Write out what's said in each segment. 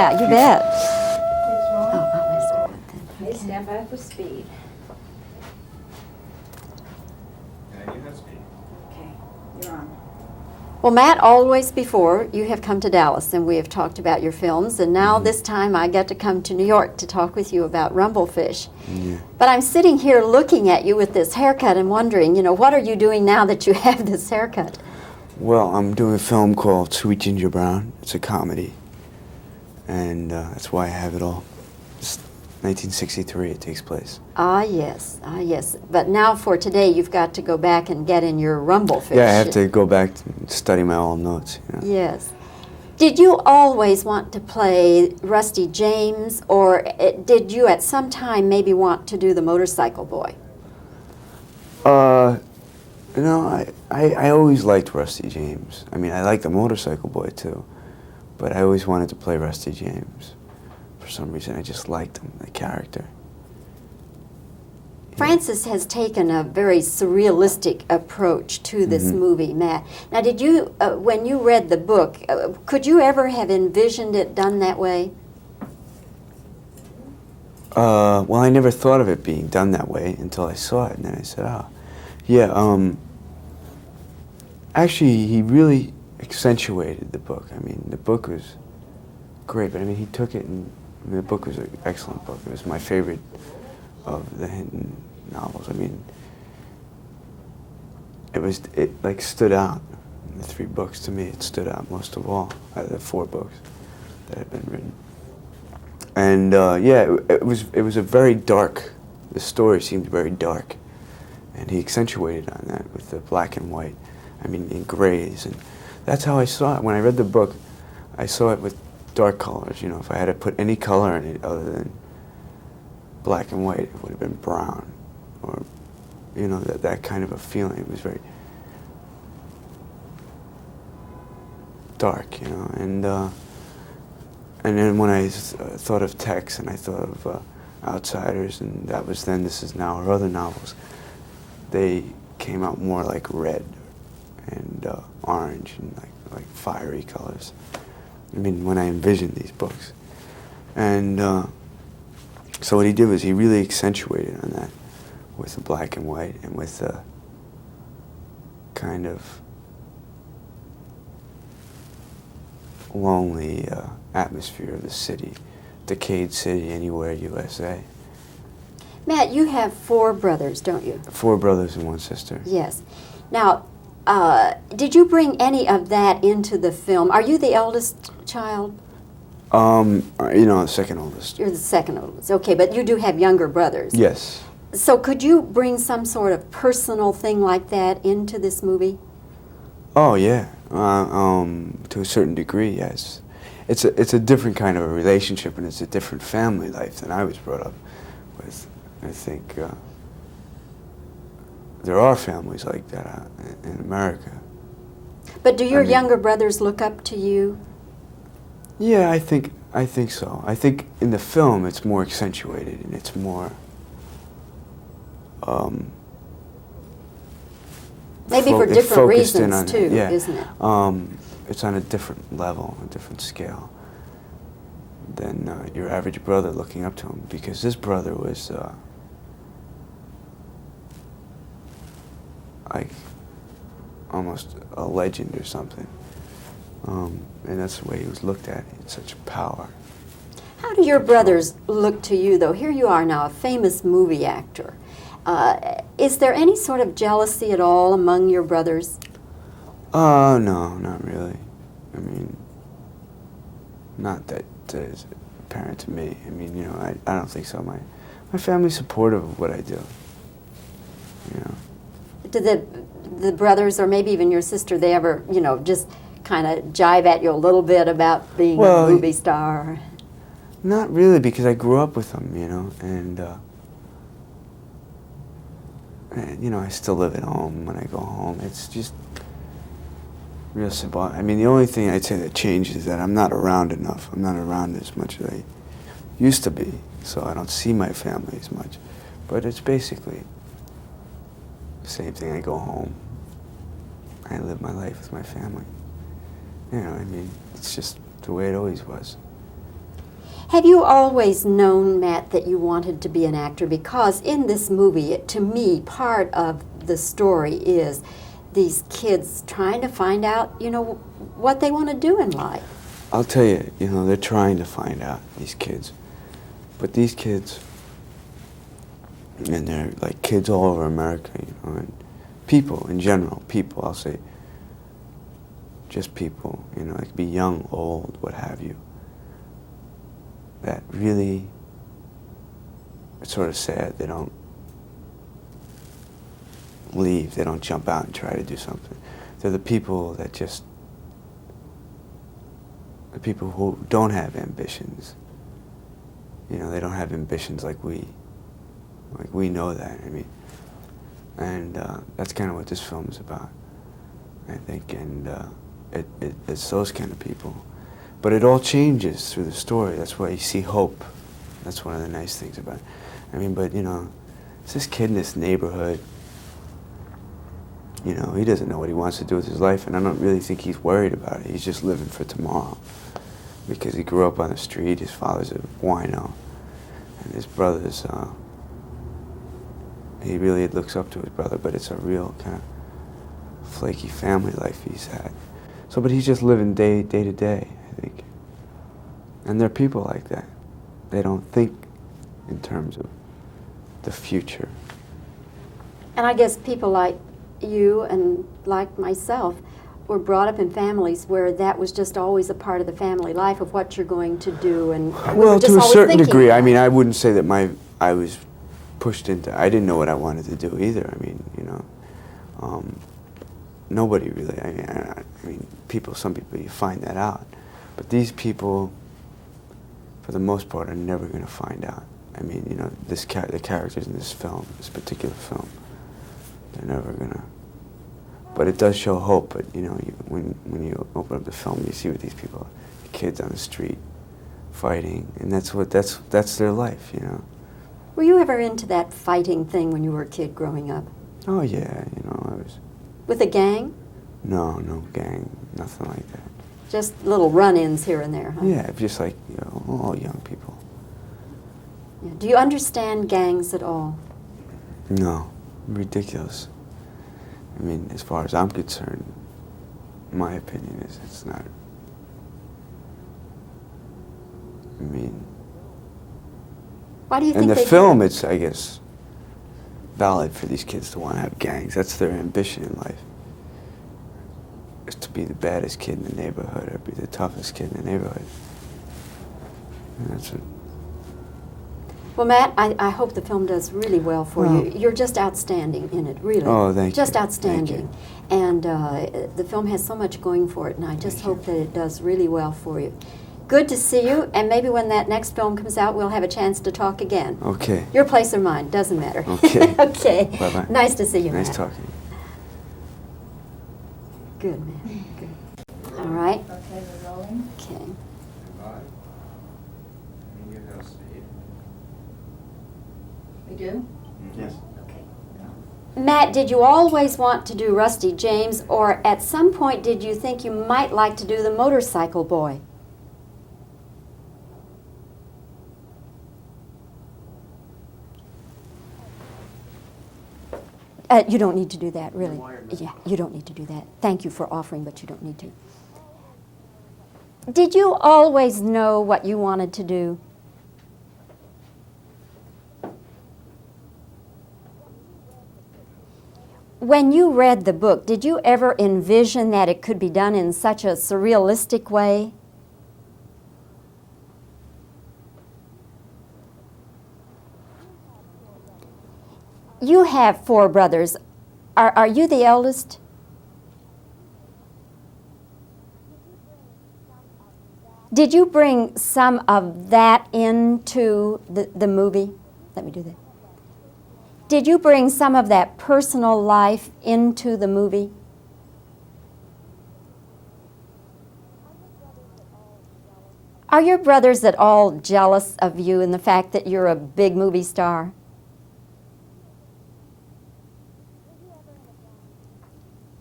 Yeah, you bet. Okay, stand by for speed. And you have speed. Okay, you're on. Well, Matt, always before you have come to Dallas and we have talked about your films, and now this time I get to come to New York to talk with you about Rumblefish. Yeah. But I'm sitting here looking at you with this haircut and wondering, you know, what are you doing now that you have this haircut? Well, I'm doing a film called Sweet Ginger Brown. It's a comedy, and that's why I have it all. It's 1963 it takes place. Ah, yes. Ah, yes. But now for today, you've got to go back and get in your Rumblefish. Yeah, I have to go back and study my old notes. You know? Yes. Did you always want to play Rusty James, or did you at some time maybe want to do the motorcycle boy? You know, I always liked Rusty James. I mean, I liked the motorcycle boy too, but I always wanted to play Rusty James. For some reason, I just liked him, the character. Francis has taken a very surrealistic approach to this movie, Matt. Now, did you, when you read the book, could you ever have envisioned it done that way? Well, I never thought of it being done that way until I saw it, and then I said, oh, yeah, actually, he really accentuated the book. I mean, the book was great, but I mean, he took it, and I mean, the book was an excellent book. It was my favorite of the Hinton novels. I mean, it like stood out. The 3 books, to me, it stood out most of all, out of the 4 books that had been written. And yeah, it was a very dark, the story seemed very dark. And he accentuated on that with the black and white, I mean, in grays. And that's how I saw it. When I read the book, I saw it with dark colors. You know, if I had to put any color in it other than black and white, it would have been brown. Or, you know, that kind of a feeling. It was very dark, you know. And then when I thought of Tex and I thought of Outsiders, and that was Then, This Is Now, or other novels, they came out more like red and orange and like fiery colors. I mean, when I envisioned these books. And so what he did was he really accentuated on that with the black and white and with the kind of lonely atmosphere of the city, decayed city anywhere, USA. Matt, you have 4 brothers, don't you? 4 brothers and 1 sister. Yes. Now, did you bring any of that into the film? Are you the eldest child? You know, the second oldest. You're the second oldest. Okay, but you do have younger brothers. Yes. So could you bring some sort of personal thing like that into this movie? Oh yeah, to a certain degree, yes. It's a different kind of a relationship, and it's a different family life than I was brought up with. I think there are families like that in America. But do your younger brothers look up to you? Yeah, I think so. I think in the film it's more accentuated and it's more maybe for different reasons too, yeah. Isn't it? It's on a different level, a different scale than your average brother looking up to him, because this brother was like almost a legend or something. And that's the way he was looked at. He had such power. How do your brothers look to you, though? Here you are now, a famous movie actor. Is there any sort of jealousy at all among your brothers? No, not really. I mean, not that is apparent to me. I mean, you know, I don't think so. My family's supportive of what I do. You know. Do the brothers, or maybe even your sister, they ever, you know, just kind of jive at you a little bit about being a movie star? Not really, because I grew up with them, you know, and you know, I still live at home when I go home. It's just real simple. I mean, the only thing I'd say that changes is that I'm not around enough. I'm not around as much as I used to be, so I don't see my family as much. But it's basically the same thing. I go home. I live my life with my family. You know, I mean, it's just the way it always was. Have you always known, Matt, that you wanted to be an actor? Because in this movie, to me, part of the story is these kids trying to find out, you know, what they want to do in life. I'll tell you, you know, they're trying to find out, these kids. But these kids, and they're like kids all over America, you know, and people in general, people, I'll say, just people, you know, it could be young, old, what have you, that really, it's sort of sad, they don't leave, they don't jump out and try to do something. They're the people that just, the people who don't have ambitions. You know, they don't have ambitions like we know that, I mean. And that's kind of what this film is about, I think, and it's those kind of people. But it all changes through the story. That's why you see hope. That's one of the nice things about it. I mean, but, you know, it's this kid in this neighborhood. You know, he doesn't know what he wants to do with his life, and I don't really think he's worried about it. He's just living for tomorrow. Because he grew up on the street, his father's a wino, and his brother's, he really looks up to his brother, but it's a real kind of flaky family life he's had. So, but he's just living day to day, I think. And there are people like that. They don't think in terms of the future. And I guess people like you and like myself were brought up in families where that was just always a part of the family life of what you're going to do, and we well, were just to a always certain thinking degree. about I mean, it. I wouldn't say that I was pushed into. I didn't know what I wanted to do either. I mean, you know, nobody really. I mean, people. Some people you find that out, but these people, for the most part, are never going to find out. I mean, you know, the characters in this film, this particular film, they're never gonna. But it does show hope. But you know, when you open up the film, you see what these people, the kids on the street, fighting, and that's their life. You know. Were you ever into that fighting thing when you were a kid growing up? Oh yeah, you know, I was. With a gang? No gang, nothing like that. Just little run-ins here and there, huh? Yeah, just like, you know, all young people. Yeah. Do you understand gangs at all? No, ridiculous. I mean, as far as I'm concerned, my opinion is it's not. I mean, Why do you in think the they film, do? it's, I guess, valid for these kids to want to have gangs. That's their ambition in life. Is to be the baddest kid in the neighborhood or be the toughest kid in the neighborhood. And that's it. Well, Matt, I hope the film does really well for you. You're just outstanding in it, really. Oh, thank you. Just Thank outstanding. you. And the film has so much going for it, and I just Thank you. hope that it does really well for you. Good to see you, and maybe when that next film comes out, we'll have a chance to talk again. Okay. Your place or mine, doesn't matter. Okay. Okay. Bye-bye. Nice to see you, Nice Matt. talking. Good, man. Good. All right. Okay, we're rolling. Okay. We do? Yes. Okay. Matt, did you always want to do Rusty James, or at some point did you think you might like to do the motorcycle boy? You don't need to do that, really. Yeah, you don't need to do that. Thank you for offering, but you don't need to. Did you always know what you wanted to do? When you read the book, did you ever envision that it could be done in such a surrealistic way? You have 4 brothers. Are you the eldest? Did you bring some of that into the movie? Let me do that. Did you bring some of that personal life into the movie? Are your brothers at all jealous of you and the fact that you're a big movie star?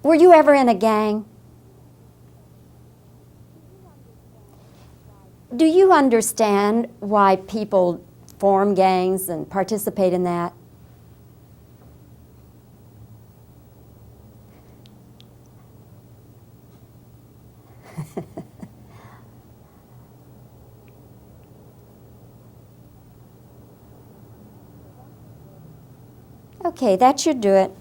Were you ever in a gang? Do you understand why people form gangs and participate in that? Okay, that should do it.